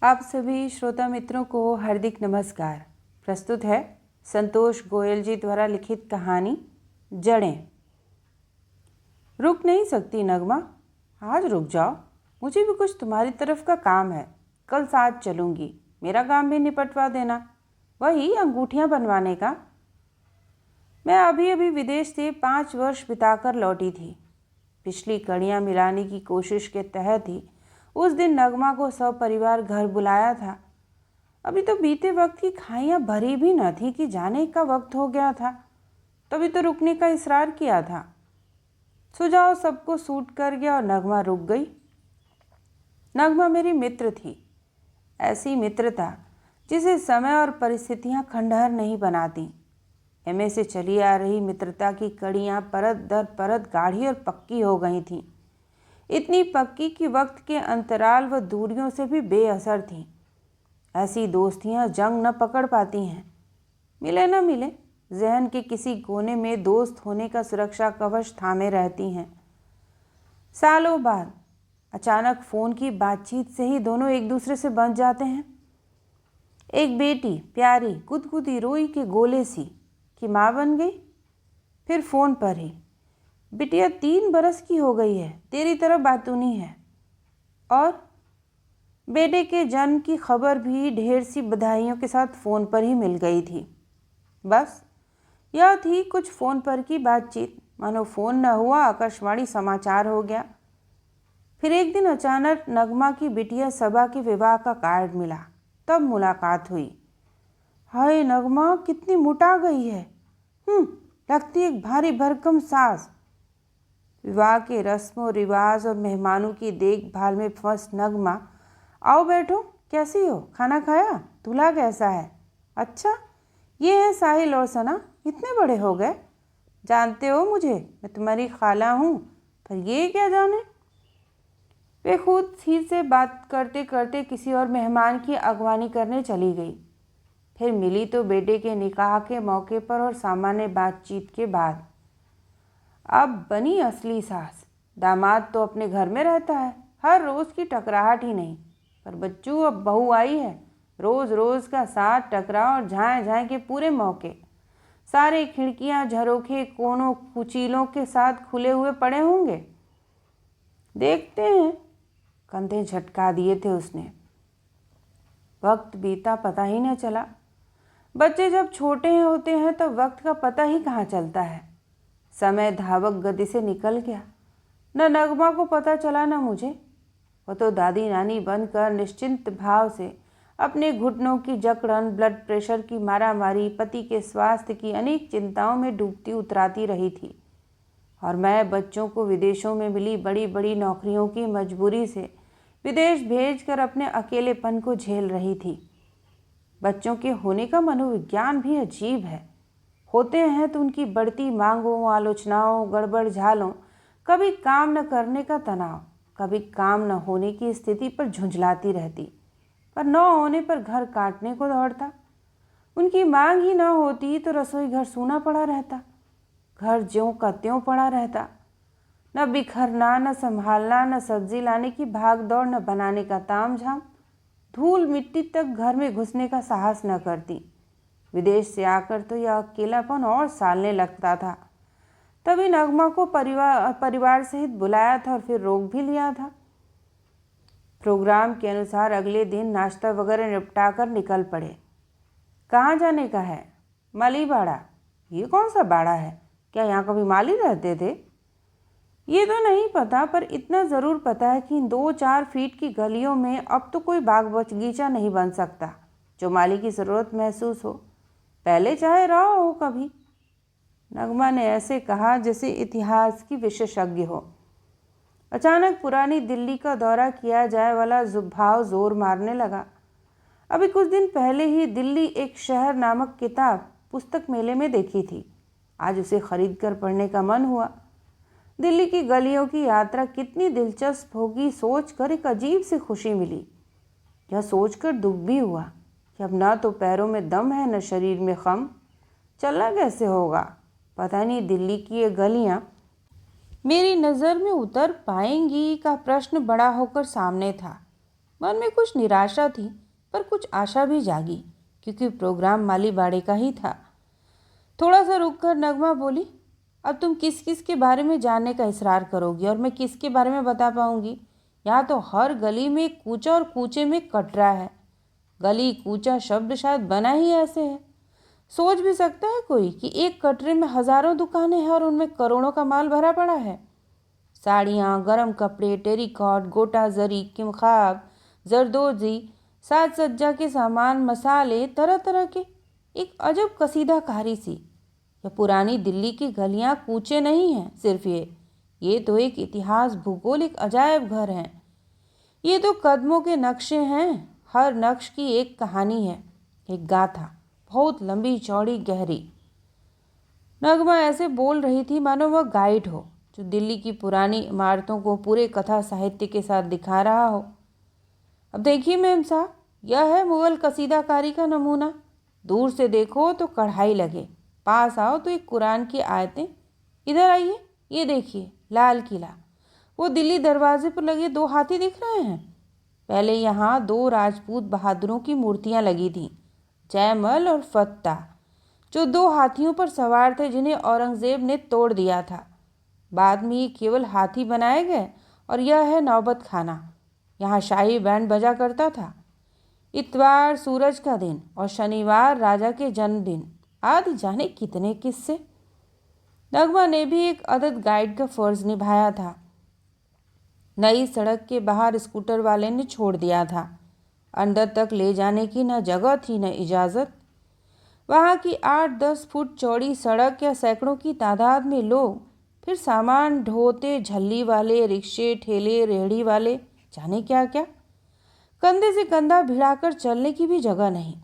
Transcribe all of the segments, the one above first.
आप सभी श्रोता मित्रों को हार्दिक नमस्कार। प्रस्तुत है संतोष गोयल जी द्वारा लिखित कहानी जड़ें। रुक नहीं सकती नगमा, आज रुक जाओ, मुझे भी कुछ तुम्हारी तरफ का काम है। कल साथ चलूँगी, मेरा काम भी निपटवा देना, वही अंगूठियाँ बनवाने का। मैं अभी अभी विदेश से 5 वर्ष बिताकर लौटी थी। पिछली कड़ियाँ मिलाने की कोशिश के तहत ही उस दिन नगमा को सपरिवार घर बुलाया था। अभी तो बीते वक्त की खाइयाँ भरी भी न थी कि जाने का वक्त हो गया था। तभी तो रुकने का इसरार किया था। सुझाव सबको सूट कर गया और नगमा रुक गई। नगमा मेरी मित्र थी, ऐसी मित्रता जिसे समय और परिस्थितियाँ खंडहर नहीं बनाती। एमए से चली आ रही मित्रता की कड़ियाँ परत दर परत गाढ़ी और पक्की हो गई थीं। इतनी पक्की कि वक्त के अंतराल व दूरियों से भी बेअसर थीं। ऐसी दोस्तियाँ जंग न पकड़ पाती हैं। मिले न मिले, जहन के किसी कोने में दोस्त होने का सुरक्षा कवच थामे रहती हैं। सालों बाद अचानक फ़ोन की बातचीत से ही दोनों एक दूसरे से बंध जाते हैं। एक बेटी प्यारी गुदगुदी रोई के गोले सी कि माँ बन गई। फिर फ़ोन पर ही, बिटिया 3 बरस की हो गई है, तेरी तरह बातूनी है। और बेटे के जन्म की खबर भी ढेर सी बधाइयों के साथ फ़ोन पर ही मिल गई थी। बस यह थी कुछ फ़ोन पर की बातचीत, मानो फ़ोन न हुआ आकाशवाणी समाचार हो गया। फिर एक दिन अचानक नगमा की बिटिया सबा के विवाह का कार्ड मिला, तब मुलाकात हुई। हाय नगमा, कितनी मोटा गई है। लगती एक भारी भरकम सास। विवाह के रस्मों रिवाज और मेहमानों की देखभाल में फंस नगमा, आओ बैठो, कैसी हो, खाना खाया, दूल्हा कैसा है। अच्छा, ये है साहिल और सना, इतने बड़े हो गए। जानते हो मुझे, मैं तुम्हारी खाला हूँ, पर ये क्या जाने। वे खुद ही से बात करते करते किसी और मेहमान की अगवानी करने चली गई। फिर मिली तो बेटे के निकाह के मौके पर और सामान्य बातचीत के बाद। अब बनी असली सास। दामाद तो अपने घर में रहता है, हर रोज़ की टकराहट ही नहीं, पर बच्चू अब बहू आई है, रोज़ रोज़ का साथ टकराव और झाएँ झाएँ के पूरे मौके। सारे खिड़कियाँ झरोखे कोनों कुचीलों के साथ खुले हुए पड़े होंगे। देखते हैं। कंधे झटका दिए थे उसने। वक्त बीता पता ही न चला। बच्चे जब छोटे होते हैं तब वक्त का पता ही कहाँ चलता है। समय धावक गति से निकल गया। न नगमा को पता चला न मुझे। वो तो दादी नानी बनकर निश्चिंत भाव से अपने घुटनों की जकड़न, ब्लड प्रेशर की मारामारी, पति के स्वास्थ्य की अनेक चिंताओं में डूबती उतराती रही थी। और मैं बच्चों को विदेशों में मिली बड़ी बड़ी नौकरियों की मजबूरी से विदेश भेजकर अपने अकेलेपन को झेल रही थी। बच्चों के होने का मनोविज्ञान भी अजीब है। होते हैं तो उनकी बढ़ती मांगों, आलोचनाओं, गड़बड़ झालों, कभी काम न करने का तनाव, कभी काम न होने की स्थिति पर झुंझलाती रहती, पर न होने पर घर काटने को दौड़ता। उनकी मांग ही न होती तो रसोई घर सूना पड़ा रहता, घर ज्यों का त्यों पड़ा रहता। न बिखरना, न संभालना, न सब्जी लाने की भाग दौड़, न बनाने का ताम झाम। धूल मिट्टी तक घर में घुसने का साहस न करती। विदेश से आकर तो यह अकेलापन और सालने लगता था। तभी नगमा को परिवार सहित बुलाया था और फिर रोक भी लिया था। प्रोग्राम के अनुसार अगले दिन नाश्ता वगैरह निपटा कर निकल पड़े। कहाँ जाने का है? मलीबाड़ा। ये कौन सा बाड़ा है? क्या यहाँ कभी माली रहते थे? ये तो नहीं पता, पर इतना ज़रूर पता है कि इन 2-4 फीट की गलियों में अब तो कोई बाग बगीचा नहीं बन सकता जो माली की ज़रूरत महसूस हो। पहले चाहे रहा हो कभी। नगमा ने ऐसे कहा जैसे इतिहास की विशेषज्ञ हो। अचानक पुरानी दिल्ली का दौरा किया जाए वाला भाव जोर मारने लगा। अभी कुछ दिन पहले ही दिल्ली एक शहर नामक किताब पुस्तक मेले में देखी थी। आज उसे खरीद कर पढ़ने का मन हुआ। दिल्ली की गलियों की यात्रा कितनी दिलचस्प होगी सोचकर एक अजीब सी खुशी मिली। यह सोचकर दुख भी हुआ कि अब ना तो पैरों में दम है न शरीर में खम। चलना कैसे होगा? पता नहीं दिल्ली की ये गलियां मेरी नज़र में उतर पाएंगी का प्रश्न बड़ा होकर सामने था। मन में कुछ निराशा थी, पर कुछ आशा भी जागी, क्योंकि प्रोग्राम माली बाड़े का ही था। थोड़ा सा रुककर नगमा बोली, अब तुम किस किस के बारे में जानने का इसरार करोगी और मैं किसके बारे में बता पाऊंगी? यहाँ तो हर गली में कूचा और कूचे में कटरा है। गली कूचा शब्द शायद बना ही ऐसे है। सोच भी सकता है कोई कि एक कटरे में हजारों दुकानें हैं और उनमें करोड़ों का माल भरा पड़ा है। साड़ियाँ, गर्म कपड़े, टेरिकॉट, गोटा जरी, किमखाब, जरदोजी, साज सज्जा के सामान, मसाले, तरह तरह के। एक अजब कसीदाकारी सी। यह पुरानी दिल्ली की गलियां कूचे नहीं हैं सिर्फ ये तो एक इतिहास, भूगोल, एक अजायब घर है। ये तो कदमों के नक्शे हैं। हर नक्श की एक कहानी है, एक गाथा, बहुत लंबी चौड़ी गहरी। नगमा ऐसे बोल रही थी मानो वह गाइड हो जो दिल्ली की पुरानी इमारतों को पूरे कथा साहित्य के साथ दिखा रहा हो। अब देखिए मेम साहब, यह है मुगल कसीदाकारी का नमूना। दूर से देखो तो कढ़ाई लगे, पास आओ तो एक कुरान की आयतें। इधर आइए, ये देखिए लाल किला, वो दिल्ली दरवाजे पर लगे 2 हाथी दिख रहे हैं। पहले यहाँ 2 राजपूत बहादुरों की मूर्तियाँ लगी थीं, जयमल और फत्ता, जो 2 हाथियों पर सवार थे जिन्हें औरंगजेब ने तोड़ दिया था। बाद में ये केवल हाथी बनाए गए। और यह है नौबत खाना, यहाँ शाही बैंड बजा करता था। इतवार सूरज का दिन और शनिवार राजा के जन्मदिन, आदि जाने कितने किस्से। नगमा ने भी एक अदद गाइड का फर्ज निभाया था। नई सड़क के बाहर स्कूटर वाले ने छोड़ दिया था। अंदर तक ले जाने की न जगह थी न इजाज़त। वहाँ की 8-10 फुट चौड़ी सड़क या सैकड़ों की तादाद में लोग, फिर सामान ढोते, झल्ली वाले, रिक्शे, ठेले, रेहड़ी वाले, जाने क्या क्या। कंधे से कंधा भिड़ाकर चलने की भी जगह नहीं।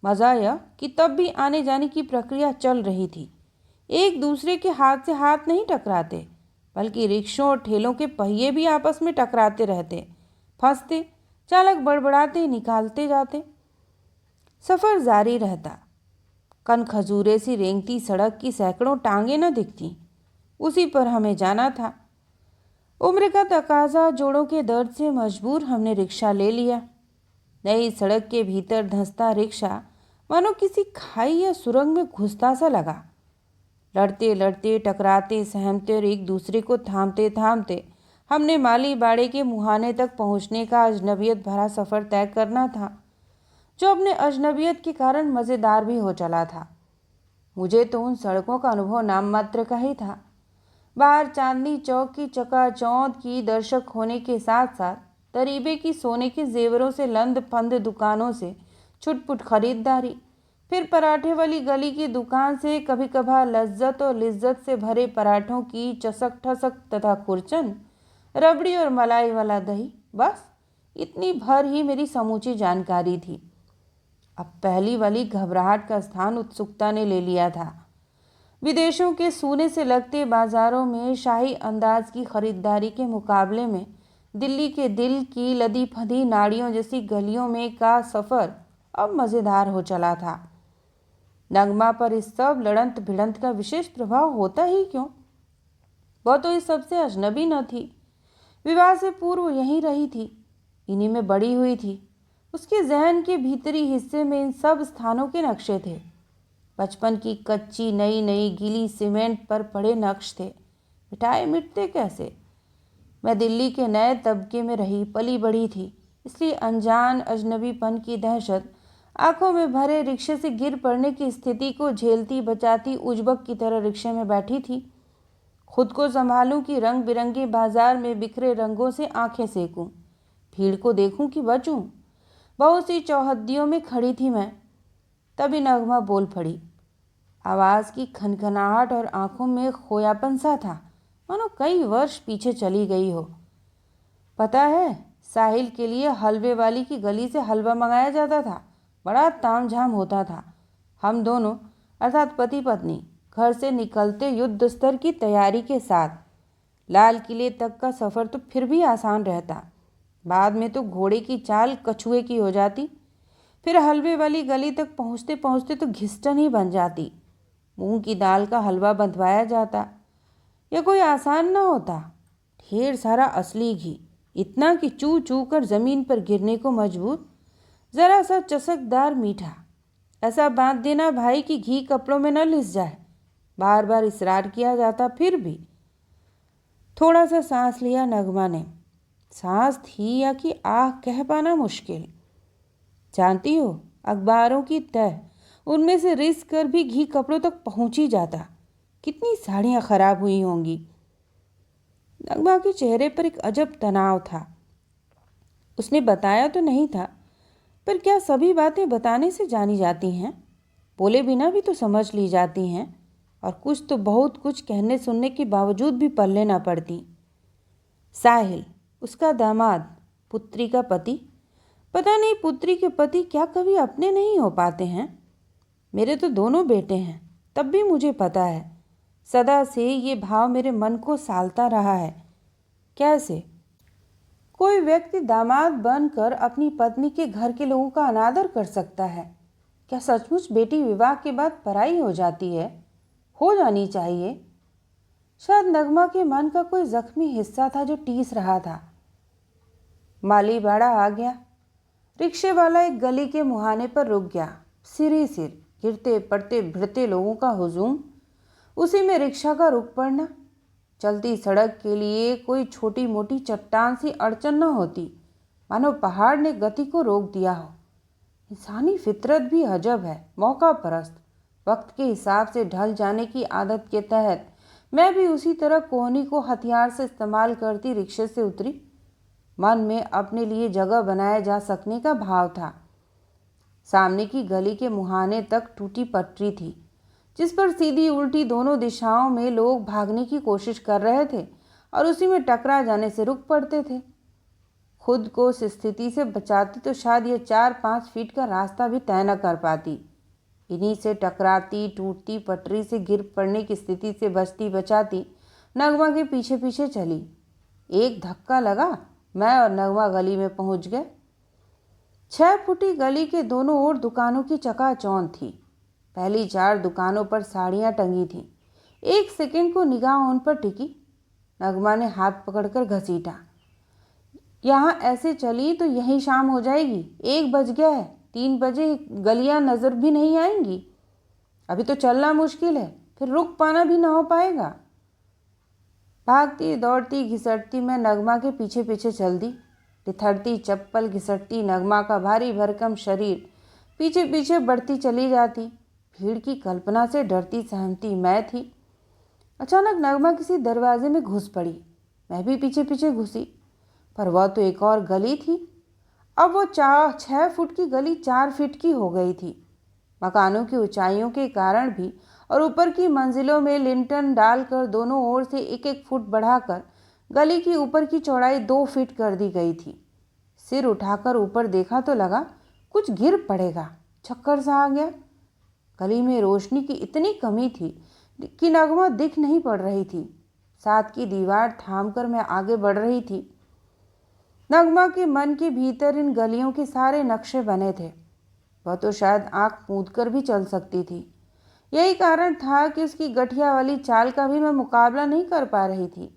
मज़ा यह कि तब भी आने जाने की प्रक्रिया चल रही थी। एक दूसरे के हाथ से हाथ नहीं टकराते, बल्कि रिक्शों और ठेलों के पहिए भी आपस में टकराते रहते, फंसते, चालक बड़बड़ाते, निकालते जाते। सफ़र जारी रहता। कन खजूरे सी रेंगती सड़क की सैकड़ों टांगें न दिखती। उसी पर हमें जाना था। उम्र का तकाजा, जोड़ों के दर्द से मजबूर हमने रिक्शा ले लिया। नई सड़क के भीतर धंसता रिक्शा मानो किसी खाई या सुरंग में घुसता सा लगा। लड़ते लड़ते, टकराते, सहमते और एक दूसरे को थामते थामते हमने माली बाड़े के मुहाने तक पहुंचने का अजनबियत भरा सफ़र तय करना था, जो अपने अजनबियत के कारण मज़ेदार भी हो चला था। मुझे तो उन सड़कों का अनुभव नाम मात्र का ही था। बाहर चांदनी चौक की चकाचौंध की दर्शक होने के साथ साथ तरीबे की सोने के जेवरों से लंद फंद दुकानों से छुटपुट खरीदारी, फिर पराठे वाली गली की दुकान से कभी कभार लज्जत और लिज्जत से भरे पराठों की चसक ठसक तथा खुरचन, रबड़ी और मलाई वाला दही, बस इतनी भर ही मेरी समूची जानकारी थी। अब पहली वाली घबराहट का स्थान उत्सुकता ने ले लिया था। विदेशों के सूने से लगते बाजारों में शाही अंदाज की खरीदारी के मुकाबले में दिल्ली के दिल की लदी फंदी नाड़ियों जैसी गलियों में का सफ़र अब मज़ेदार हो चला था। नगमा पर इस सब लड़ंत भिड़ंत का विशेष प्रभाव होता ही क्यों? वह तो इस सबसे अजनबी न थी। विवाह से पूर्व यहीं रही थी, इन्हीं में बड़ी हुई थी। उसके जहन के भीतरी हिस्से में इन सब स्थानों के नक्शे थे। बचपन की कच्ची नई नई गीली सीमेंट पर पड़े नक्श थे। मिटाए मिटते कैसे? मैं दिल्ली के नए तबके में रही पली बड़ी थी, इसलिए अनजान अजनबीपन की दहशत, आंखों में भरे रिक्शे से गिर पड़ने की स्थिति को झेलती बचाती उजबक की तरह रिक्शे में बैठी थी। खुद को संभालूं कि रंग बिरंगे बाजार में बिखरे रंगों से आंखें सेकूं, भीड़ को देखूं कि बचूं। बहुत सी चौहद्दियों में खड़ी थी मैं। तभी नगमा बोल पड़ी। आवाज़ की खनखनाहट और आंखों में खोयापन सा था, मानो कई वर्ष पीछे चली गई हो। पता है, साहिल के लिए हलवे वाली की गली से हलवा मंगाया जाता था। बड़ा तामझाम होता था। हम दोनों अर्थात पति पत्नी घर से निकलते युद्ध स्तर की तैयारी के साथ। लाल किले तक का सफ़र तो फिर भी आसान रहता, बाद में तो घोड़े की चाल कछुए की हो जाती। फिर हलवे वाली गली तक पहुँचते पहुँचते तो घिस्टन ही बन जाती। मूंग की दाल का हलवा बंधवाया जाता। यह कोई आसान न होता। ढेर सारा असली घी, इतना कि चू चू कर ज़मीन पर गिरने को मजबूर। ज़रा सा चसकदार मीठा, ऐसा बांध देना भाई कि घी कपड़ों में न लिस जाए। बार बार इसरार किया जाता, फिर भी। थोड़ा सा सांस लिया नगमा ने। सांस थी या कि आह कह पाना मुश्किल। जानती हो, अखबारों की तह उनमें से रिस कर भी घी कपड़ों तक पहुंच ही जाता। कितनी साड़ियाँ खराब हुई होंगी। नगमा के चेहरे पर एक अजब तनाव था। उसने बताया तो नहीं था, पर क्या सभी बातें बताने से जानी जाती हैं? बोले बिना भी तो समझ ली जाती हैं, और कुछ तो बहुत कुछ कहने सुनने के बावजूद भी पल्ले ना पड़ती। साहिल, उसका दामाद, पुत्री का पति। पता नहीं पुत्री के पति क्या कभी अपने नहीं हो पाते हैं। मेरे तो दोनों बेटे हैं, तब भी मुझे पता है, सदा से ये भाव मेरे मन को सालता रहा है। कैसे कोई व्यक्ति दामाद बनकर अपनी पत्नी के घर के लोगों का अनादर कर सकता है? क्या सचमुच बेटी विवाह के बाद पराई हो जाती है? हो जानी चाहिए। शायद नगमा के मन का कोई जख्मी हिस्सा था जो टीस रहा था। माली बाड़ा आ गया। रिक्शे वाला एक गली के मुहाने पर रुक गया। सिर ही सिर, गिरते पड़ते भिड़ते लोगों का हुजूम, उसी में रिक्शा का रुक पड़ना। चलती सड़क के लिए कोई छोटी मोटी चट्टान सी अड़चन न होती, मानो पहाड़ ने गति को रोक दिया हो। इंसानी फितरत भी अजब है, मौका परस्त। वक्त के हिसाब से ढल जाने की आदत के तहत मैं भी उसी तरह कोहनी को हथियार से इस्तेमाल करती रिक्शे से उतरी। मन में अपने लिए जगह बनाए जा सकने का भाव था। सामने की गली के मुहाने तक टूटी पटरी थी, जिस पर सीधी उल्टी दोनों दिशाओं में लोग भागने की कोशिश कर रहे थे और उसी में टकरा जाने से रुक पड़ते थे। खुद को उस स्थिति से बचाती तो शायद ये 4-5 फीट का रास्ता भी तय न कर पाती। इन्हीं से टकराती टूटती पटरी से गिर पड़ने की स्थिति से बचती बचाती नगमा के पीछे पीछे चली। एक धक्का लगा, मैं और नगमा गली में पहुंच गए। 6 फुटी गली के दोनों ओर दुकानों की चकाचौंध थी। पहली 4 दुकानों पर साड़ियाँ टंगी थीं। एक सेकंड को निगाह उन पर टिकी। नगमा ने हाथ पकड़कर घसीटा। यहाँ ऐसे चली तो यहीं शाम हो जाएगी। 1 बज गया है, 3 बजे गलियाँ नज़र भी नहीं आएंगी। अभी तो चलना मुश्किल है, फिर रुक पाना भी ना हो पाएगा। भागती दौड़ती घिसटती मैं नगमा के पीछे पीछे चल दी। तिथरती चप्पल घिसटती नगमा का भारी भरकम शरीर पीछे पीछे बढ़ती चली जाती। भीड़ की कल्पना से डरती सहमती मैं थी। अचानक नगमा किसी दरवाजे में घुस पड़ी। मैं भी पीछे पीछे घुसी, पर वह तो एक और गली थी। अब वो 6 फुट की गली 4 फीट की हो गई थी। मकानों की ऊंचाइयों के कारण भी और ऊपर की मंजिलों में लिंटन डालकर दोनों ओर से 1-1 फुट बढ़ाकर गली की ऊपर की चौड़ाई 2 फीट कर दी गई थी। सिर उठाकर ऊपर देखा तो लगा कुछ गिर पड़ेगा। चक्कर सा आ गया। गली में रोशनी की इतनी कमी थी कि नगमा दिख नहीं पड़ रही थी। साथ की दीवार थामकर मैं आगे बढ़ रही थी। नगमा के मन के भीतर इन गलियों के सारे नक्शे बने थे। वह तो शायद आंख मूंद कर भी चल सकती थी। यही कारण था कि उसकी गठिया वाली चाल का भी मैं मुकाबला नहीं कर पा रही थी।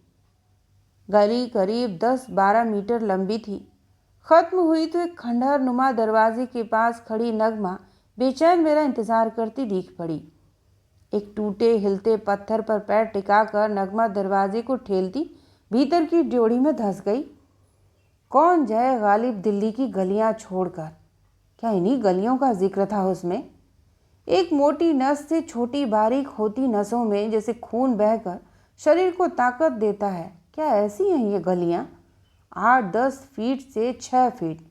गली करीब 10-12 मीटर लंबी थी। खत्म हुई तो एक खंडहर नुमा दरवाजे के पास खड़ी नगमा बेचैन मेरा इंतजार करती दिख पड़ी। एक टूटे हिलते पत्थर पर पैर टिकाकर नगमा दरवाजे को ठेलती भीतर की ड्योढ़ी में धंस गई। कौन जाए गालिब दिल्ली की गलियां छोड़कर? क्या इन्हीं गलियों का जिक्र था उसमें? एक मोटी नस से छोटी बारीक होती नसों में जैसे खून बहकर शरीर को ताकत देता है, क्या ऐसी हैं ये गलियां? 8-10 फीट से 6 फीट,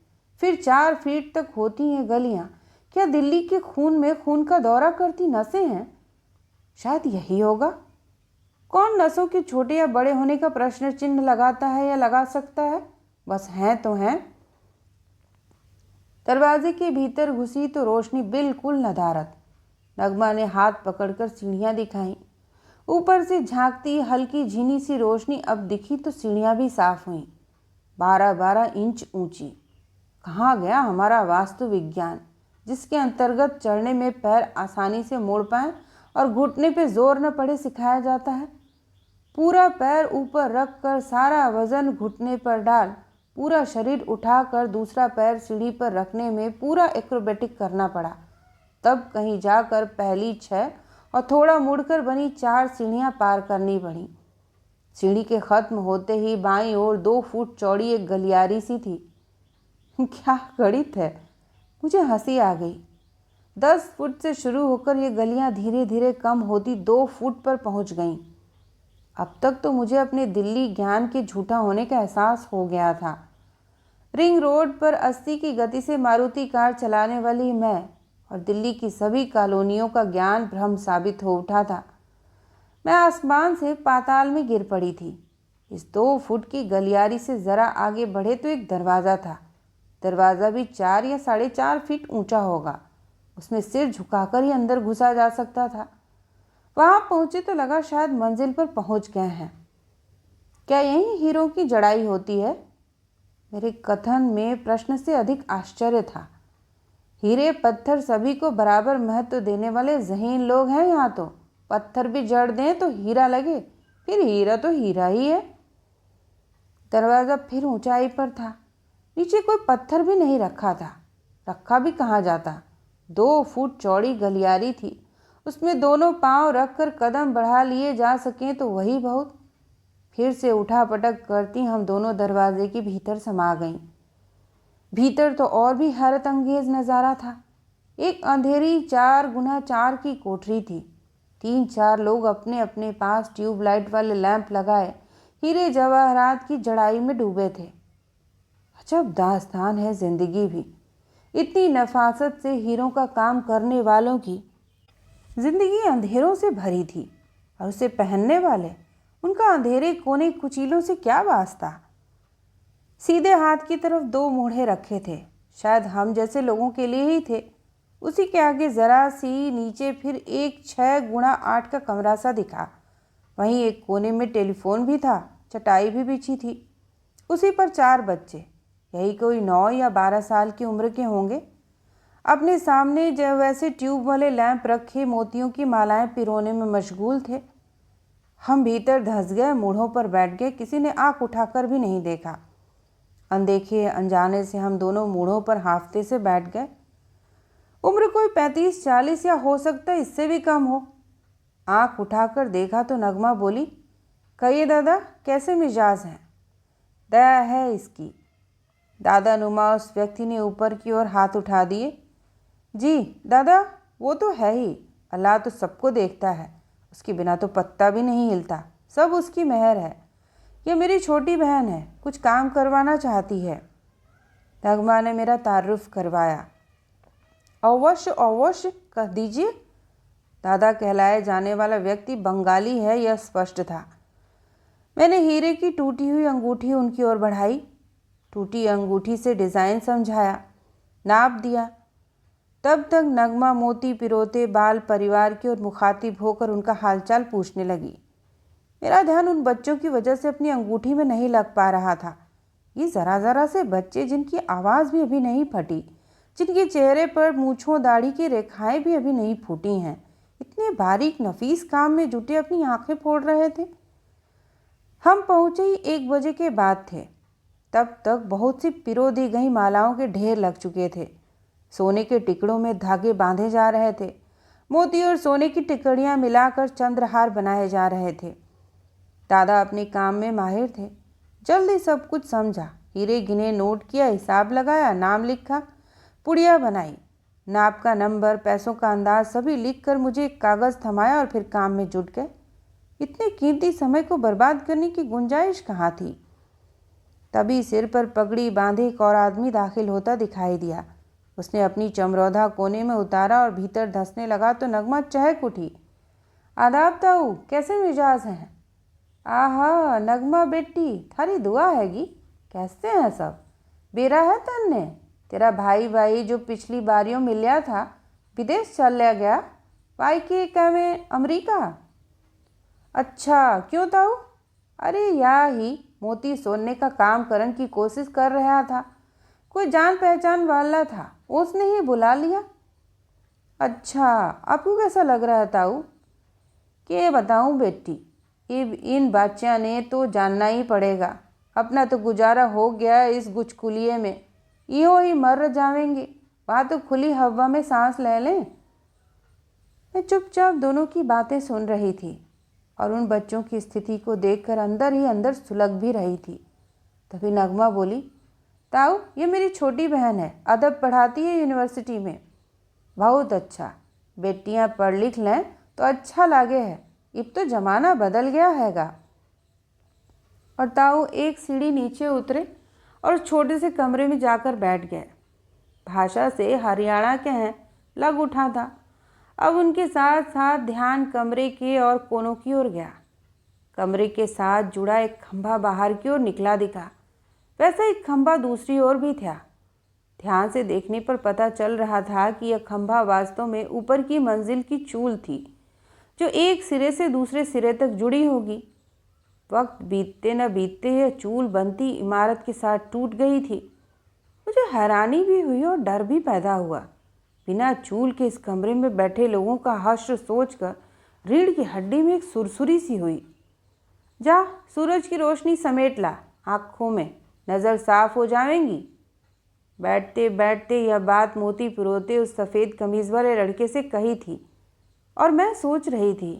फिर 4 फीट तक होती हैं गलियां। क्या दिल्ली के खून में खून का दौरा करती नसें हैं? शायद यही होगा। कौन नसों के छोटे या बड़े होने का प्रश्न चिन्ह लगाता है या लगा सकता है? बस हैं तो हैं। दरवाजे के भीतर घुसी तो रोशनी बिल्कुल नदारद। नगमा ने हाथ पकड़कर सीढ़ियाँ दिखाईं। ऊपर से झांकती हल्की झीनी सी रोशनी अब दिखी तो सीढ़ियाँ भी साफ हुईं, 12-12 इंच ऊंची। कहाँ गया हमारा वास्तु विज्ञान, जिसके अंतर्गत चढ़ने में पैर आसानी से मोड़ पाएं और घुटने पे जोर न पड़े सिखाया जाता है। पूरा पैर ऊपर रख कर सारा वजन घुटने पर डाल पूरा शरीर उठाकर दूसरा पैर सीढ़ी पर रखने में पूरा एक्रोबेटिक करना पड़ा। तब कहीं जाकर पहली 6 और थोड़ा मुड़कर बनी 4 सीढ़ियाँ पार करनी पड़ी। सीढ़ी के ख़त्म होते ही बाईं ओर 2 फुट चौड़ी एक गलियारी सी थी। क्या गणित है! मुझे हंसी आ गई। 10 फुट से शुरू होकर ये गलियां धीरे धीरे कम होती 2 फुट पर पहुंच गईं। अब तक तो मुझे अपने दिल्ली ज्ञान के झूठा होने का एहसास हो गया था। रिंग रोड पर 80 की गति से मारुति कार चलाने वाली मैं और दिल्ली की सभी कॉलोनियों का ज्ञान भ्रम साबित हो उठा था। मैं आसमान से पाताल में गिर पड़ी थी। इस 2 फुट की गलियारी से ज़रा आगे बढ़े तो एक दरवाज़ा था। दरवाज़ा भी 4 या 4.5 फीट ऊंचा होगा। उसमें सिर झुकाकर ही अंदर घुसा जा सकता था। वहां पहुंचे तो लगा शायद मंजिल पर पहुंच गए हैं। क्या यही हीरों की जड़ाई होती है? मेरे कथन में प्रश्न से अधिक आश्चर्य था। हीरे पत्थर सभी को बराबर महत्व देने वाले ज़हीन लोग हैं यहाँ तो। पत्थर भी जड़ दें तो हीरा लगे, फिर हीरा तो हीरा ही है। दरवाज़ा फिर ऊंचाई पर था। नीचे कोई पत्थर भी नहीं रखा था। रखा भी कहाँ जाता। 2 फुट चौड़ी गलियारी थी। उसमें दोनों पांव रखकर कदम बढ़ा लिए जा सकें तो वही बहुत। फिर से उठा पटक करती हम दोनों दरवाजे के भीतर समा गईं। भीतर तो और भी हैरत अंगेज नज़ारा था। एक अंधेरी 4x4 की कोठरी थी। 3-4 लोग अपने अपने पास ट्यूबलाइट वाले लैंप लगाए हीरे जवाहरात की जड़ाई में डूबे थे। अजब दास्तान है जिंदगी भी। इतनी नफासत से हीरों का काम करने वालों की जिंदगी अंधेरों से भरी थी और उसे पहनने वाले, उनका अंधेरे कोने कुचीलों से क्या वास्ता। सीधे हाथ की तरफ 2 मूढ़े रखे थे, शायद हम जैसे लोगों के लिए ही थे। उसी के आगे जरा सी नीचे फिर एक 6x8 का कमरा सा दिखा। वहीं एक कोने में टेलीफोन भी था, चटाई भी बिछी थी। उसी पर 4 बच्चे, यही कोई 9 या 12 साल की उम्र के होंगे। अपने सामने जब वैसे ट्यूब वाले लैंप रखे मोतियों की मालाएं पिरोने में मशगूल थे। हम भीतर धंस गए, मूढ़ों पर बैठ गए। किसी ने आंख उठाकर भी नहीं देखा। अनदेखे अनजाने से हम दोनों मूढ़ों पर हाफते से बैठ गए। उम्र कोई 35-40 या हो सकता है इससे भी कम हो। आंख उठाकर देखा तो नगमा बोली, कहिए दादा, कैसे मिजाज हैं? दया है इसकी। दादा नुमा उस व्यक्ति ने ऊपर की ओर हाथ उठा दिए। जी दादा, वो तो है ही। अल्लाह तो सबको देखता है, उसके बिना तो पत्ता भी नहीं हिलता। सब उसकी मेहर है। ये मेरी छोटी बहन है, कुछ काम करवाना चाहती है। नगमा ने मेरा तारुफ करवाया। अवश्य अवश्य, कह दीजिए। दादा कहलाए जाने वाला व्यक्ति बंगाली है, यह स्पष्ट था। मैंने हीरे की टूटी हुई अंगूठी उनकी ओर बढ़ाई। टूटी अंगूठी से डिज़ाइन समझाया, नाप दिया। तब तक नगमा मोती पिरोते बाल परिवार की ओर मुखातिब होकर उनका हालचाल पूछने लगी। मेरा ध्यान उन बच्चों की वजह से अपनी अंगूठी में नहीं लग पा रहा था। ये ज़रा ज़रा से बच्चे जिनकी आवाज़ भी अभी नहीं फटी, जिनके चेहरे पर मूँछों दाढ़ी की रेखाएं भी अभी नहीं फूटी हैं, इतने बारीक नफीस काम में जुटे अपनी आंखें फोड़ रहे थे। हम पहुँचे ही 1 बजे के बाद थे। तब तक बहुत सी पिरो दी गई मालाओं के ढेर लग चुके थे। सोने के टिकड़ों में धागे बांधे जा रहे थे। मोती और सोने की टिकड़ियाँ मिलाकर चंद्रहार बनाए जा रहे थे। दादा अपने काम में माहिर थे। जल्दी सब कुछ समझा। हीरे गिने, नोट किया, हिसाब लगाया, नाम लिखा, पुड़िया बनाई। नाप का नंबर, पैसों का अंदाज सभी लिखकर मुझे एक कागज़ थमाया और फिर काम में जुट गए। इतने कीमती समय को बर्बाद करने की गुंजाइश कहाँ थी। तभी सिर पर पगड़ी बांधे एक और आदमी दाखिल होता दिखाई दिया। उसने अपनी चमरौधा कोने में उतारा और भीतर धंसने लगा तो नगमा चहक उठी। आदाब ताऊ, कैसे मिजाज हैं? आहा नगमा बेटी, थारी दुआ हैगी। कैसे हैं सब? बेरा है तन्ने? तेरा भाई जो पिछली बारियों मिलिया था, विदेश चल गया। वाई के कमे अमरीका? अच्छा, क्यों ताऊ? अरे या ही मोती सोने का काम करने की कोशिश कर रहा था। कोई जान पहचान वाला था, उसने ही बुला लिया। अच्छा, आपको कैसा लग रहा है ताऊ? के बताऊं बेटी, इन बच्चा ने तो जानना ही पड़ेगा। अपना तो गुजारा हो गया इस गुचकुलिये में, यूँ ही मर जावेंगे, वहाँ तो खुली हवा में सांस ले लें। मैं चुपचाप दोनों की बातें सुन रही थी और उन बच्चों की स्थिति को देखकर अंदर ही अंदर सुलग भी रही थी। तभी नगमा बोली, ताऊ ये मेरी छोटी बहन है, अदब पढ़ाती है यूनिवर्सिटी में। बहुत अच्छा, बेटियां पढ़ लिख लें तो अच्छा लागे है, अब तो ज़माना बदल गया हैगा। और ताऊ एक सीढ़ी नीचे उतरे और छोटे से कमरे में जाकर बैठ गए। भाषा से हरियाणा के हैं लग उठा था। अब उनके साथ साथ ध्यान कमरे के और कोनों की ओर गया। कमरे के साथ जुड़ा एक खंभा बाहर की ओर निकला दिखा, वैसा एक खंभा दूसरी ओर भी था। ध्यान से देखने पर पता चल रहा था कि यह खंभा वास्तव में ऊपर की मंजिल की चूल थी, जो एक सिरे से दूसरे सिरे तक जुड़ी होगी। वक्त बीतते न बीतते यह चूल बनती इमारत के साथ टूट गई थी। मुझे हैरानी भी हुई और डर भी पैदा हुआ। बिना चूल के इस कमरे में बैठे लोगों का हश्र सोचकर रीढ़ की हड्डी में एक सुरसुरी सी हुई। जा सूरज की रोशनी समेट ला आँखों में, नज़र साफ हो जाएंगी। बैठते बैठते यह बात मोती पिरोते उस सफ़ेद कमीज़ वाले लड़के से कही थी और मैं सोच रही थी,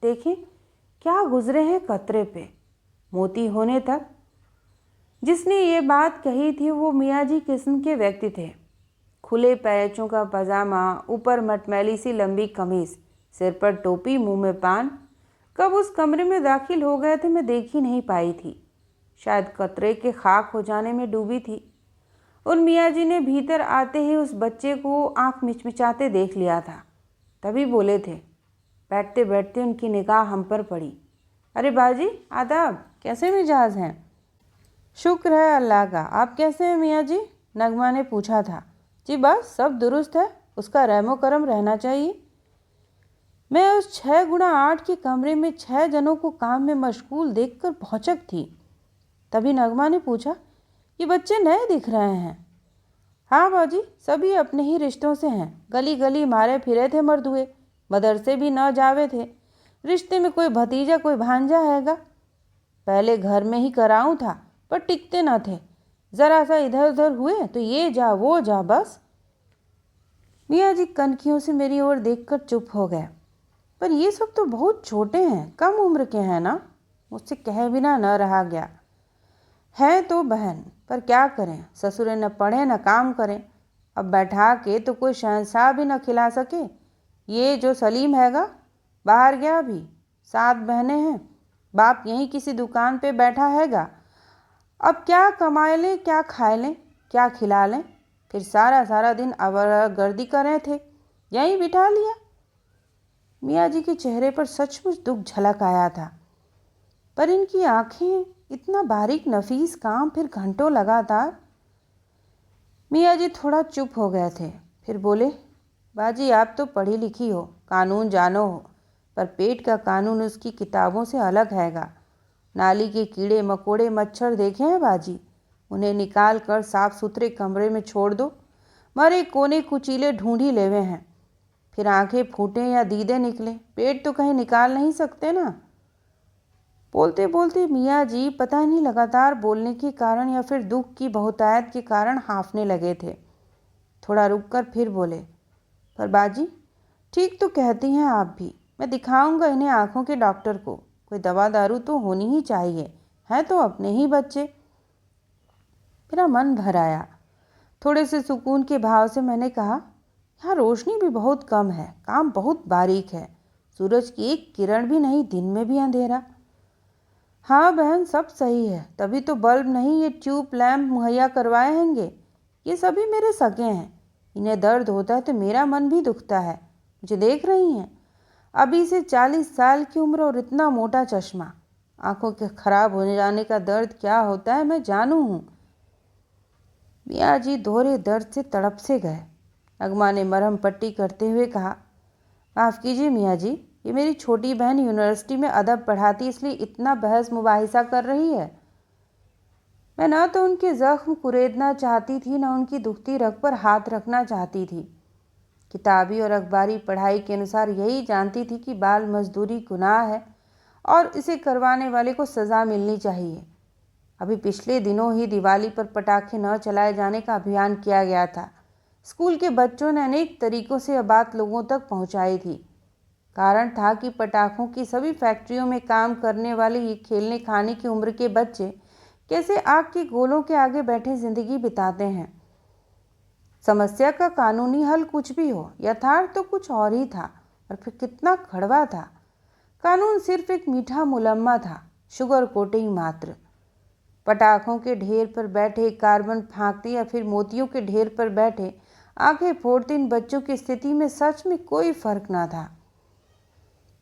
देखें क्या गुजरे हैं कतरे पे। मोती होने तक जिसने ये बात कही थी वो मियाँ जी किस्म के व्यक्ति थे। खुले पैचों का पजामा, ऊपर मटमैली सी लंबी कमीज, सिर पर टोपी, मुंह में पान। कब उस कमरे में दाखिल हो गए थे मैं देख ही नहीं पाई थी। शायद कतरे के खाक हो जाने में डूबी थी। उन मियाँ जी ने भीतर आते ही उस बच्चे को आंख मिचमिचाते देख लिया था। तभी बोले थे। बैठते बैठते उनकी निगाह हम पर पड़ी। अरे बाजी आदाब, कैसे मिजाज हैं? शुक्र है अल्लाह का, आप कैसे हैं मियाँ जी? नगमा ने पूछा था। जी बस सब दुरुस्त है, उसका रहमो करम रहना चाहिए। मैं उस 6x8 के कमरे में 6 जनों को काम में मशगूल देखकर भौचक थी। तभी नगमा ने पूछा, ये बच्चे नए दिख रहे हैं? हाँ बाजी, सभी अपने ही रिश्तों से हैं। गली गली मारे फिरे थे मर्दुए, मदरसे भी न जावे थे। रिश्ते में कोई भतीजा कोई भांजा हैगा। पहले घर में ही कराऊं था पर टिकते न थे। ज़रा सा इधर उधर हुए तो ये जा वो जा बस। मियाँ जी कनखियों से मेरी ओर देखकर चुप हो गए। पर ये सब तो बहुत छोटे हैं, कम उम्र के हैं ना? मुझसे कहे बिना न रहा गया। है तो बहन, पर क्या करें, ससुरे न पढ़े न काम करें। अब बैठा के तो कोई शहंशाह भी न खिला सके। ये जो सलीम हैगा बाहर गया भी, 7 बहनें हैं, बाप यहीं किसी दुकान पे बैठा हैगा। अब क्या कमाए लें, क्या खाए लें, क्या खिला लें? फिर सारा सारा दिन आवारागर्दी कर रहे थे, यहीं बिठा लिया। मियाँ जी के चेहरे पर सचमुच दुख झलक आया था। पर इनकी आंखें, इतना बारीक नफीस काम, फिर घंटों लगातार। मियाँ जी थोड़ा चुप हो गए थे, फिर बोले, बाजी आप तो पढ़ी लिखी हो, कानून जानो हो, पर पेट का कानून उसकी किताबों से अलग हैगा। नाली के कीड़े मकोड़े मच्छर देखे हैं बाजी? उन्हें निकाल कर साफ सुथरे कमरे में छोड़ दो, मरे कोने कुचीले ढूंढी लेवे हैं। फिर आंखें फूटें या दीदे निकले, पेट तो कहीं निकाल नहीं सकते ना। बोलते बोलते मियाँ जी पता नहीं लगातार बोलने के कारण या फिर दुख की बहुतायत के कारण हाँफने लगे थे। थोड़ा रुककर फिर बोले, पर बाजी ठीक तो कहती हैं आप भी। मैं दिखाऊंगा इन्हें आँखों के डॉक्टर को। कोई दवा दारू तो होनी ही चाहिए, है तो अपने ही बच्चे। मेरा मन भर आया। थोड़े से सुकून के भाव से मैंने कहा, यहाँ रोशनी भी बहुत कम है, काम बहुत बारीक है, सूरज की एक किरण भी नहीं, दिन में भी अंधेरा। हाँ बहन सब सही है, तभी तो बल्ब नहीं ये ट्यूब लैम्प मुहैया करवाए हैंगे। ये सभी मेरे सगे हैं, इन्हें दर्द होता है तो मेरा मन भी दुखता है। मुझे देख रही हैं, अभी से 40 साल की उम्र और इतना मोटा चश्मा। आंखों के खराब होने जाने का दर्द क्या होता है मैं जानू हूँ। मियाँ जी दोहरे दर्द से तड़प से गए। नगमा ने मरहम पट्टी करते हुए कहा, माफ़ कीजिए मियाँ जी, ये मेरी छोटी बहन यूनिवर्सिटी में अदब पढ़ाती इसलिए इतना बहस मुबाहिसा कर रही है। मैं न तो उनके ज़ख्म कुरेदना चाहती थी, न उनकी दुखती रग पर हाथ रखना चाहती थी। किताबी और अखबारी पढ़ाई के अनुसार यही जानती थी कि बाल मजदूरी गुनाह है और इसे करवाने वाले को सज़ा मिलनी चाहिए। अभी पिछले दिनों ही दिवाली पर पटाखे न चलाए जाने का अभियान किया गया था। स्कूल के बच्चों ने अनेक तरीकों से यह बात लोगों तक पहुंचाई थी। कारण था कि पटाखों की सभी फैक्ट्रियों में काम करने वाले ये खेलने खाने की उम्र के बच्चे कैसे आग के गोलों के आगे बैठे जिंदगी बिताते हैं। समस्या का कानूनी हल कुछ भी हो, यथार्थ तो कुछ और ही था। और फिर कितना कड़वा था। कानून सिर्फ एक मीठा मुलम्मा था, शुगर कोटिंग मात्र। पटाखों के ढेर पर बैठे, कार्बन फांकते या फिर मोतियों के ढेर पर बैठे आंखें फोड़ते इन बच्चों की स्थिति में सच में कोई फर्क ना था।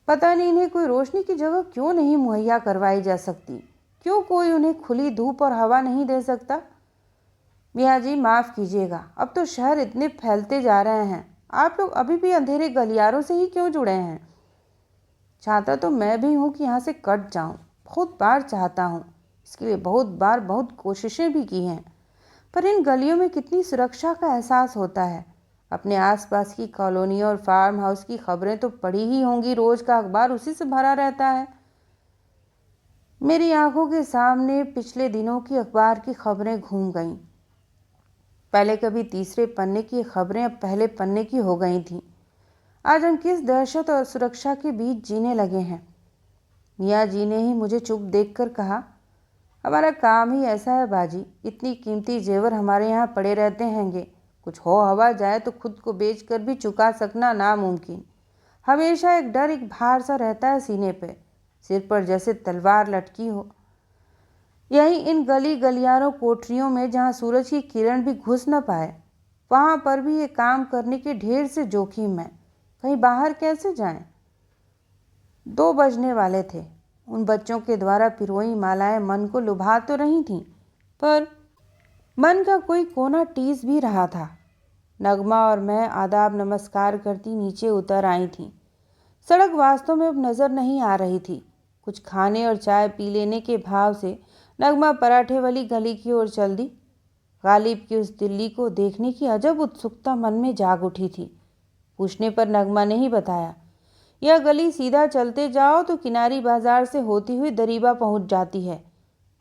पता नहीं इन्हें कोई रोशनी की जगह क्यों नहीं मुहैया करवाई जा सकती, क्यों कोई उन्हें खुली धूप और हवा नहीं दे सकता। मियाँ जी माफ़ कीजिएगा, अब तो शहर इतने फैलते जा रहे हैं, आप लोग अभी भी अंधेरे गलियारों से ही क्यों जुड़े हैं। चाहता तो मैं भी हूँ कि यहाँ से कट जाऊँ, बहुत बार चाहता हूँ, इसके लिए बहुत बार बहुत कोशिशें भी की हैं। पर इन गलियों में कितनी सुरक्षा का एहसास होता है। अपने आसपास की कॉलोनियों और फार्म हाउस की खबरें तो पढ़ी ही होंगी, रोज का अखबार उसी से भरा रहता है। मेरी आंखों के सामने पिछले दिनों की अखबार की खबरें घूम गईं। पहले कभी तीसरे पन्ने की खबरें अब पहले पन्ने की हो गई थीं। आज हम किस दहशत और सुरक्षा के बीच जीने लगे हैं। मियाँ जी ने ही मुझे चुप देखकर कहा, हमारा काम ही ऐसा है बाजी, इतनी कीमती जेवर हमारे यहाँ पड़े रहते हैंगे, कुछ हो हवा जाए तो खुद को बेचकर भी चुका सकना नामुमकिन। हमेशा एक डर, एक भार सा रहता है सीने पे, सिर पर जैसे तलवार लटकी हो। यही इन गली गलियारों कोठरियों में जहाँ सूरज की किरण भी घुस न पाए, वहाँ पर भी ये काम करने के ढेर से जोखिम है। कहीं बाहर कैसे जाएं? 2 बजने वाले थे। उन बच्चों के द्वारा पिरोई मालाएं मन को लुभा तो रही थीं, पर मन का कोई कोना टीस भी रहा था। नगमा और मैं आदाब नमस्कार करती नीचे उतर आई थीं। सड़क वास्तव में अब नजर नहीं आ रही थी। कुछ खाने और चाय पी लेने के भाव से नगमा पराठे वाली गली की ओर चल दी। गालिब की उस दिल्ली को देखने की अजब उत्सुकता मन में जाग उठी थी। पूछने पर नगमा ने ही बताया, यह गली सीधा चलते जाओ तो किनारी बाजार से होती हुई दरीबा पहुंच जाती है।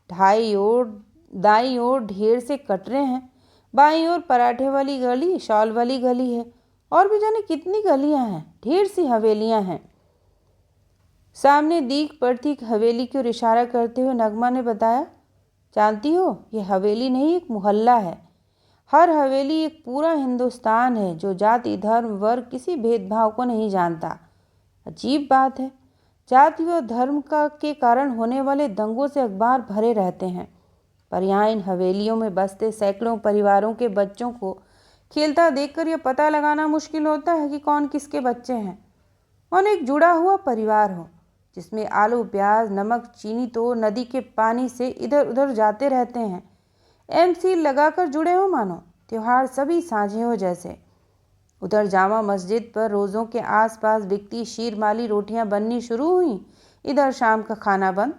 दाईं ओर ढेर से कटरे हैं, बाईं ओर पराठे वाली गली, शॉल वाली गली है, और भी जाने कितनी गलियां हैं, ढेर सी हवेलियां हैं। सामने दीख पड़ती एक हवेली की ओर इशारा करते हुए नगमा ने बताया, जानती हो, ये हवेली नहीं एक मोहल्ला है। हर हवेली एक पूरा हिंदुस्तान है जो जाति धर्म वर्ग किसी भेदभाव को नहीं जानता। अजीब बात है, जाति और धर्म के कारण होने वाले दंगों से अखबार भरे रहते हैं, पर यहाँ इन हवेलियों में बसते सैकड़ों परिवारों के बच्चों को खेलता देखकर यह पता लगाना मुश्किल होता है कि कौन किसके बच्चे हैं। कौन एक जुड़ा हुआ परिवार हो जिसमें आलू प्याज नमक चीनी तो नदी के पानी से इधर उधर जाते रहते हैं। MC लगाकर जुड़े हो मानो त्योहार सभी साझे हो जैसे। उधर जामा मस्जिद पर रोज़ों के आसपास बिकती शीरमाली रोटियां बननी शुरू हुई, इधर शाम का खाना बंद।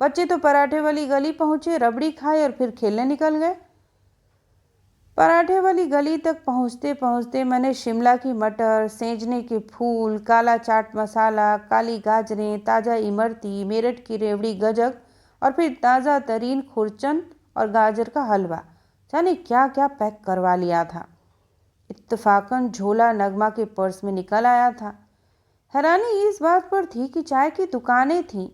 बच्चे तो पराठे वाली गली पहुंचे, रबड़ी खाए और फिर खेलने निकल गए। पराठे वाली गली तक पहुंचते पहुंचते मैंने शिमला की मटर, सेंजने के फूल, काला चाट मसाला, काली गाजरें, ताज़ा इमरती, मेरठ की रेवड़ी गजक और फिर ताज़ा तरीन खुरचन और गाजर का हलवा, जाने क्या क्या पैक करवा लिया था। इत्तफाकन झोला नगमा के पर्स में निकल आया था। हैरानी इस बात पर थी कि चाय की दुकानें थीं,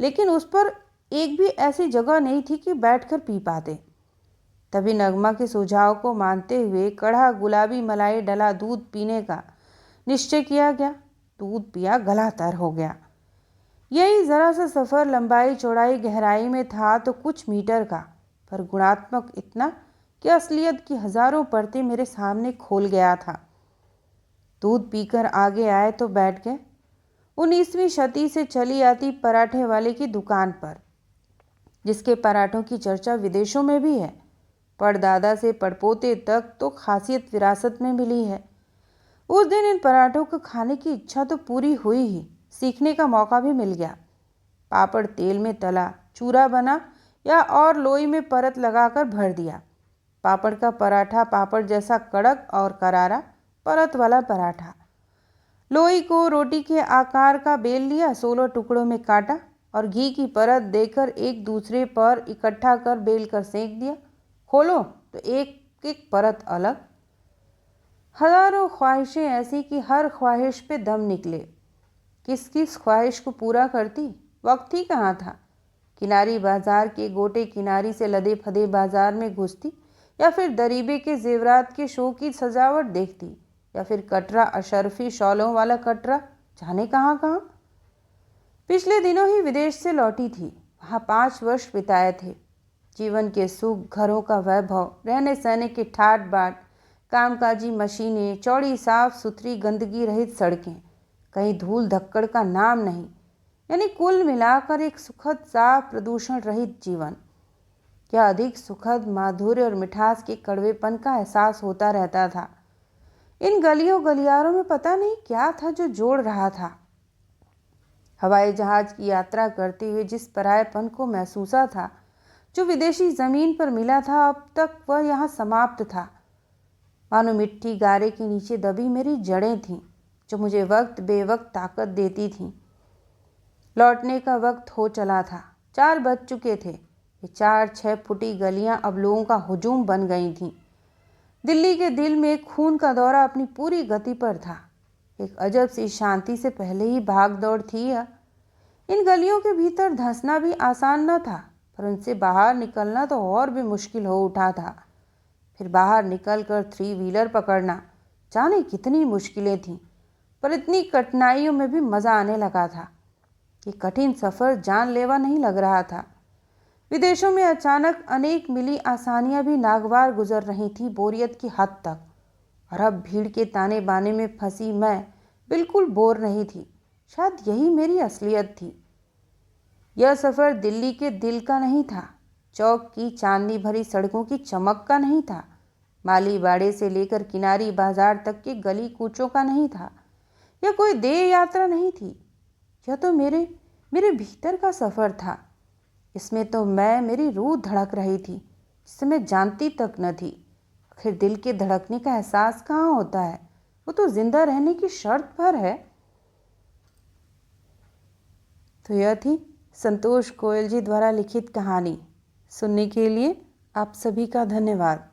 लेकिन उस पर एक भी ऐसी जगह नहीं थी कि बैठकर पी पाते। तभी नगमा के सुझाव को मानते हुए कड़ा गुलाबी मलाई डला दूध पीने का निश्चय किया गया। दूध पिया, गला तर हो गया। यही जरा सा सफ़र लंबाई चौड़ाई गहराई में था तो कुछ मीटर का, पर गुणात्मक इतना कि असलियत की हजारों परतें मेरे सामने खोल गया था। दूध पीकर आगे आए तो बैठ गए 19वीं शती से चली आती पराठे वाले की दुकान पर, जिसके पराठों की चर्चा विदेशों में भी है। परदादा से पड़पोते तक तो खासियत विरासत में मिली है। उस दिन इन पराठों को खाने की इच्छा तो पूरी हुई ही, सीखने का मौका भी मिल गया। पापड़ तेल में तला, चूरा बना या और लोई में परत लगाकर भर दिया। पापड़ का पराठा पापड़ जैसा कड़क और करारा, परत वाला पराठा। लोई को रोटी के आकार का बेल लिया, 16 टुकड़ों में काटा, और घी की परत देकर एक दूसरे पर इकट्ठा कर बेल कर सेंक दिया। खोलो तो एक एक परत अलग। हजारों ख्वाहिशें ऐसी कि हर ख्वाहिश पे दम निकले। किस किस ख्वाहिश को पूरा करती, वक्त ही कहाँ था। किनारी बाजार के गोटे किनारी से लदे फदे बाजार में घुसती, या फिर दरीबे के जेवरात के शो की सजावट देखती, या फिर कटरा अशरफी शॉलों वाला कटरा जाने कहाँ कहाँ। पिछले दिनों ही विदेश से लौटी थी। वहाँ 5 वर्ष बिताए थे। जीवन के सुख, घरों का वैभव, रहने सहने की ठाट बाट, कामकाजी मशीनें, चौड़ी साफ सुथरी गंदगी रहित सड़कें, कहीं धूल धक्कड़ का नाम नहीं। यानी कुल मिलाकर एक सुखद साफ प्रदूषण रहित जीवन। क्या अधिक सुखद, माधुर्य और मिठास के कड़वेपन का एहसास होता रहता था। इन गलियों गलियारों में पता नहीं क्या था जो जोड़ रहा था। हवाई जहाज की यात्रा करते हुए जिस परायेपन को महसूसा था, जो विदेशी जमीन पर मिला था, अब तक वह यहाँ समाप्त था। मानो मिट्टी गारे के नीचे दबी मेरी जड़ें थीं, जो मुझे वक्त बेवक्त ताकत देती थीं। लौटने का वक्त हो चला था। 4 बज चुके थे। ये 4-6 फुटी गलियां अब लोगों का हुजूम बन गई थीं। दिल्ली के दिल में खून का दौरा अपनी पूरी गति पर था। एक अजब सी शांति से पहले ही भाग दौड़ थी यह। इन गलियों के भीतर धंसना भी आसान न था, पर उनसे बाहर निकलना तो और भी मुश्किल हो उठा था। फिर बाहर निकलकर 3 व्हीलर पकड़ना, जाने कितनी मुश्किलें थीं, पर इतनी कठिनाइयों में भी मज़ा आने लगा था। ये कठिन सफ़र जानलेवा नहीं लग रहा था। विदेशों में अचानक अनेक मिली आसानियां भी नागवार गुजर रही थी, बोरियत की हद तक। और अब भीड़ के ताने बाने में फंसी मैं बिल्कुल बोर नहीं थी। शायद यही मेरी असलियत थी। यह सफ़र दिल्ली के दिल का नहीं था, चौक की चांदनी भरी सड़कों की चमक का नहीं था, माली बाड़े से लेकर किनारी बाजार तक के गली कूचों का नहीं था। यह कोई देह यात्रा नहीं थी। यह तो मेरे भीतर का सफ़र था। इसमें तो मेरी रूह धड़क रही थी, जिसे मैं जानती तक न थी। आखिर दिल के धड़कने का एहसास कहाँ होता है, वो तो जिंदा रहने की शर्त पर है। तो यह थी संतोष गोयल जी द्वारा लिखित कहानी। सुनने के लिए आप सभी का धन्यवाद।